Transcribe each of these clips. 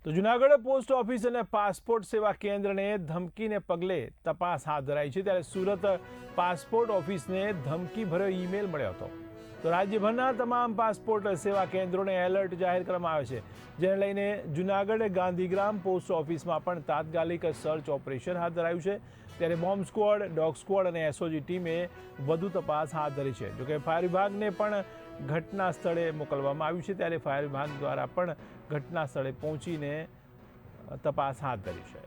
તો Junagadh post office અને passport સેવા કેન્દ્રને ધમકીને પગલે તપાસ હાથ ધરાઈ છે, ત્યારે સુરત પાસપોર્ટ ઓફિસને ધમકી ભર્યો ઈમેલ મળ્યો હતો। તો રાજ્યભરના તમામ પાસપોર્ટ સેવા કેન્દ્રોને એલર્ટ જાહેર કરવામાં આવે છે, જેને લઈને જૂનાગઢ ગાંધીગ્રામ પોસ્ટ ઓફિસમાં પણ તાત્કાલિક સર્ચ ઓપરેશન હાથ ધરાયું છે। ત્યારે બોમ્બ સ્ક્વોડ, ડોગ સ્ક્વોડ અને એસઓજી ટીમે વધુ તપાસ હાથ ધરી છે। જોકે ફાયર વિભાગને પણ ઘટના સ્થળે મોકલવામાં આવ્યું છે, ત્યારે ફાયર વિભાગ દ્વારા પણ ઘટના સ્થળે પહોંચીને તપાસ હાથ ધરી છે।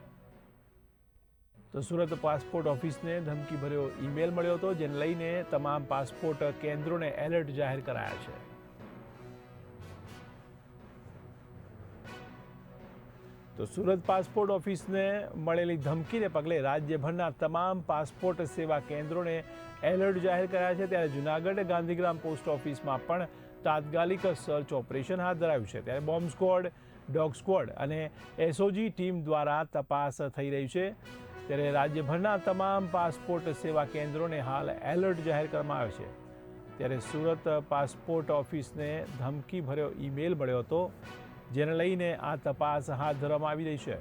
તો સુરત પાસપોર્ટ ઓફિસને ધમકી ભર્યો ઈમેલ મળ્યો હતો, જેને લઈને તમામ પાસપોર્ટ કેન્દ્રોને એલર્ટ જાહેર કરાયા છે। તો સુરત પાસપોર્ટ ઓફિસને મળેલી ધમકીને પગલે રાજ્યભરના તમામ પાસપોર્ટ સેવા કેન્દ્રોને એલર્ટ જાહેર કરાયા છે, ત્યારે જૂનાગઢ ગાંધીગ્રામ પોસ્ટ ઓફિસમાં પણ તાત્કાલિક સર્ચ ઓપરેશન હાથ ધરાયું છે। ત્યારે બોમ્બ સ્ક્વોડ, ડોગ સ્ક્વોડ અને એસઓજી ટીમ દ્વારા તપાસ થઈ રહી છે। ત્યારે રાજ્યભરના તમામ પાસપોર્ટ સેવા કેન્દ્રોને હાલ એલર્ટ જાહેર કરવામાં આવ્યો છે। ત્યારે સુરત પાસપોર્ટ ઓફિસને ધમકી ભર્યો ઈમેલ મળ્યો હતો, જેને લઈને આ તપાસ હાથ ધરવામાં આવી રહી છે।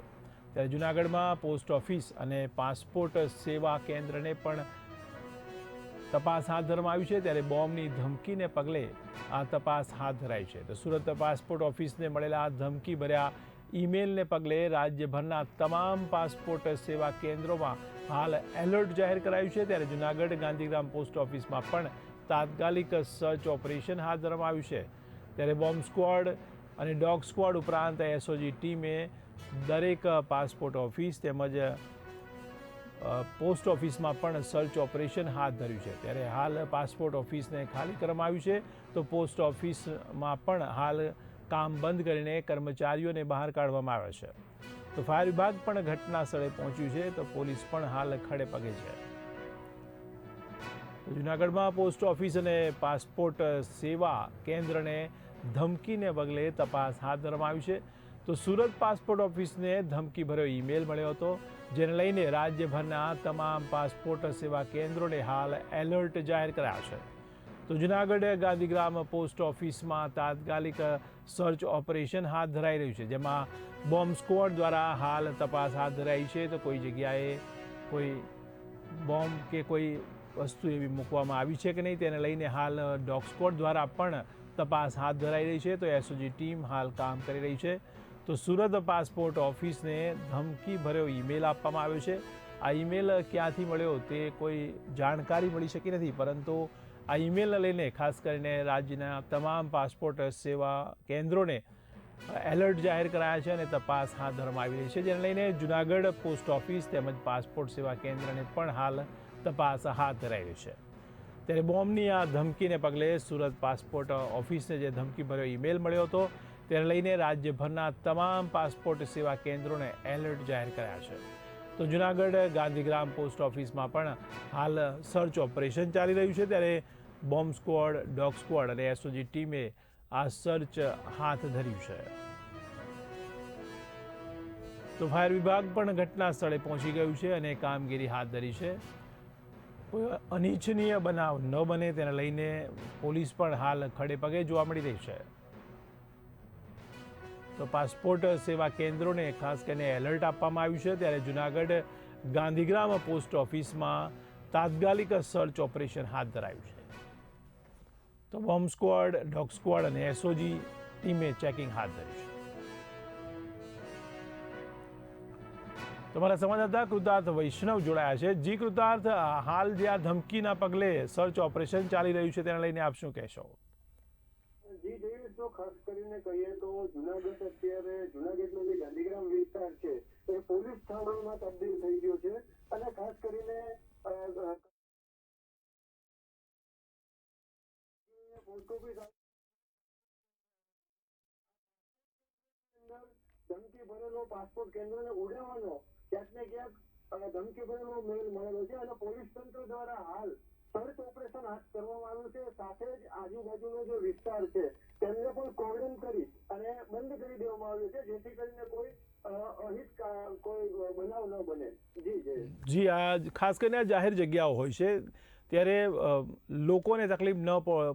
ત્યારે જૂનાગઢમાં પોસ્ટ ઓફિસ અને પાસપોર્ટ સેવા કેન્દ્રને પણ તપાસ હાથ ધરવામાં આવી છે, ત્યારે બોમ્બની ધમકીને પગલે આ તપાસ હાથ ધરાઈ છે। તો સુરત પાસપોર્ટ ઓફિસને મળેલા ધમકી ભર્યા ઈમેલને પગલે રાજ્યભરના તમામ પાસપોર્ટ સેવા કેન્દ્રોમાં હાલ એલર્ટ જાહેર કરાયું છે। ત્યારે જૂનાગઢ ગાંધીગ્રામ પોસ્ટ ઓફિસમાં પણ તાત્કાલિક સર્ચ ઓપરેશન હાથ ધરવામાં આવ્યું છે। ત્યારે બોમ્બ સ્ક્વોડ અને ડોગ સ્ક્વોડ ઉપરાંત એસઓજી ટીમે દરેક પાસપોર્ટ ઓફિસ તેમજ પોસ્ટ ઓફિસમાં પણ સર્ચ ઓપરેશન હાથ ધર્યું છે। ત્યારે હાલ પાસપોર્ટ ઓફિસને ખાલી કરવામાં આવ્યું છે, તો પોસ્ટ ઓફિસમાં પણ હાલ કામ બંધ કરીને કર્મચારીઓને બહાર કાઢવામાં આવ્યા છે। તો ફાયર વિભાગ પણ ઘટના સ્થળે પહોંચ્યું છે, તો પોલીસ પણ હાલ ખડે પગે છે। તો જૂનાગઢમાં પોસ્ટ ઓફિસ અને પાસપોર્ટ સેવા કેન્દ્રને ધમકીને પગલે તપાસ હાથ ધરવામાં આવી છે। તો સુરત પાસપોર્ટ ઓફિસને ધમકી ભર્યો ઈમેલ મળ્યો હતો, જેને લઈને રાજ્યભરના તમામ પાસપોર્ટ સેવા કેન્દ્રોને હાલ એલર્ટ જાહેર કરાયા છે। તો જૂનાગઢ ગાંધીગ્રામ પોસ્ટ ઓફિસમાં તાત્કાલિક સર્ચ ઓપરેશન હાથ ધરાઈ રહ્યું છે, જેમાં બોમ્બ સ્ક્વોડ દ્વારા હાલ તપાસ હાથ ધરાઈ છે। તો કોઈ જગ્યાએ કોઈ બોમ્બ કે કોઈ વસ્તુ એવી મૂકવામાં આવી છે કે નહીં, તેને લઈને હાલ ડોગ સ્ક્વોડ દ્વારા પણ તપાસ હાથ ધરાઈ રહી છે। તો એસઓજી ટીમ હાલ કામ કરી રહી છે। તો સુરત પાસપોર્ટ ઓફિસને ધમકી ભર્યો ઈમેલ આપવામાં આવ્યો છે। આ ઈમેલ ક્યાંથી મળ્યો તે કોઈ જાણકારી મળી શકી નથી, પરંતુ આ ઈમેલને લઈને ખાસ કરીને રાજ્યના તમામ પાસપોર્ટ સેવા કેન્દ્રોને એલર્ટ જાહેર કરાયા છે અને તપાસ હાથ ધરવામાં આવી રહી છે, જેને લઈને જૂનાગઢ પોસ્ટ ઓફિસ તેમજ પાસપોર્ટ સેવા કેન્દ્રને પણ હાલ તપાસ હાથ ધરાઈ રહી છે। ત્યારે બોમ્બની આ ધમકીને પગલે સુરત પાસપોર્ટ ઓફિસને જે ધમકી ભર્યો ઈમેલ મળ્યો હતો, તેને લઈને રાજ્યભરના તમામ પાસપોર્ટ સેવા કેન્દ્રોને એલર્ટ જાહેર કર્યા છે। તો જૂનાગઢ ગાંધીગ્રામ પોસ્ટ ઓફિસમાં પણ હાલ સર્ચ ઓપરેશન ચાલી રહ્યું છે। ત્યારે બોમ્બ સ્ક્વોડ, ડોગ સ્ક્વોડ અને એસઓજી ટીમે આ સર્ચ હાથ ધર્યું છે। તો ફાયર વિભાગ પણ ઘટના સ્થળે પહોંચી ગયું છે અને કામગીરી હાથ ધરી છે। કોઈ અનિચ્છનીય બનાવ ન બને તેને લઈને પોલીસ પણ હાલ ખડે પગે જોવા મળી રહી છે। તો પાસપોર્ટ સેવા કેન્દ્રોને ખાસ કરીને એલર્ટ આપવામાં આવ્યું છે। ત્યારે જૂનાગઢ ગાંધીગ્રામ પોસ્ટ ઓફિસમાં તાત્કાલિક સર્ચ ઓપરેશન હાથ ધરાયું છે। તો બોમ્બ સ્ક્વોડ, ડોગ સ્ક્વોડ અને એસઓજી ટીમે ચેકિંગ હાથ ધર્યું છે। તમારા સંવાદદાતા કૃતાર્થ વૈષ્ણવ જોડાયા છે। જી કૃતાર્થ, હાલ જે આ ધમકીના પગલે સર્ચ ઓપરેશન ચાલી રહ્યું છે, તેને લઈને આપ શું કહેશો? જી દેવેશ, જો ખાસ કરીને કહીએ તો જૂનાગઢ અત્યારે જૂનાગઢનો જે ગાંધીગ્રામ વિસ્તાર છે એ પોલીસ થાણામાં તબદીલ થઈ ગયો છે અને ખાસ કરીને પોસ્ટ ઓફિસ ધમકી ભરેલો પાસપોર્ટ કેન્દ્રને ઉડાવવાનો ક્યાંક ને ક્યાંક ધમકી ભરેલો મેલ મળેલો છે અને પોલીસ તંત્ર દ્વારા હાલ સર્ચ ઓપરેશન હાથ કરવામાં આવ્યું છે। સાથે જ આજુબાજુનો જે વિસ્તાર છે તેમને પણ કોર્ડન કરી અને બંધ કરી દેવામાં આવ્યું છે, જેથી કરીને કોઈ અહિત કોઈ બનાવ ન બને। જી, આ ખાસ કરીને જાહેર જગ્યાઓ હોય છે, ત્યારે લોકોને તકલીફ ન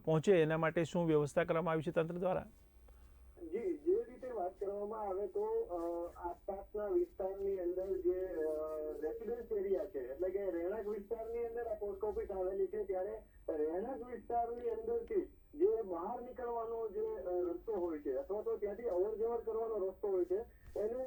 પહોંચે એના માટે શું વ્યવસ્થા કરવામાં આવી છે તંત્ર દ્વારા? જી, જે રીતે વાત કરવામાં આવે તો આસપાસના વિસ્તારની અંદર જે રેસિડેન્સ એરિયા છે, એટલે કે રહેણાંક વિસ્તારની અંદર આ પોસ્ટ ઓફિસ આવેલી છે, ત્યારે રહેણાંક વિસ્તારની અંદરથી જે બહાર નીકળવાનો જે રસ્તો હોય છે અથવા તો ત્યાંથી અવર જવર કરવાનો રસ્તો હોય છે એને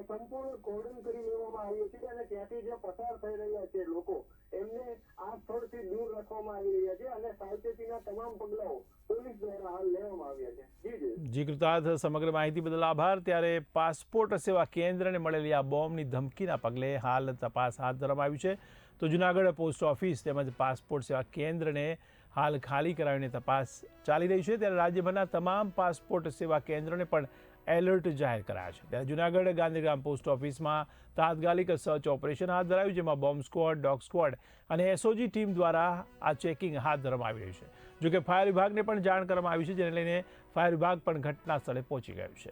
સંપૂર્ણ કોર્ડન કરી લેવામાં આવ્યું છે અને ત્યાંથી જે પસાર થઈ રહ્યા છે લોકો એમને આ સ્થળથી દૂર રાખવામાં આવી રહ્યા છે અને સાવચેતીના તમામ પગલાઓ પોલીસ દ્વારા હાલ લેવામાં આવ્યા છે. જી કૃતાર્થ, સમગ્ર માહિતી બદલ આભાર. ત્યારે પાસપોર્ટ સેવા કેન્દ્રને મળેલી આ બોમ્બની ધમકીના પગલે હાલ તપાસ હાથ ધરવામાં આવી છે. તો જૂનાગઢ પોસ્ટ ઓફિસ તેમજ પાસપોર્ટ સેવા કેન્દ્રને હાલ ખાલી કરાવીને તપાસ ચાલી રહી છે. ત્યારે રાજ્યભરના તમામ પાસપોર્ટ સેવા કેન્દ્રોને પણ એલર્ટ જાહેર કરાયા છે. ત્યારે જૂનાગઢ ગાંધીગ્રામ પોસ્ટ ઓફિસમાં તાત્કાલિક સર્ચ ઓપરેશન હાથ ધરાયું, જેમાં બોમ્બ સ્ક્વોડ, ડોગ સ્ક્વોડ અને એસઓજી ટીમ દ્વારા આ ચેકિંગ હાથ ધરવામાં આવી રહ્યું છે. જોકે ફાયર વિભાગને પણ જાણ કરવામાં આવી છે, જેને લઈને ફાયર વિભાગ પણ ઘટના સ્થળે પહોંચી ગયું છે.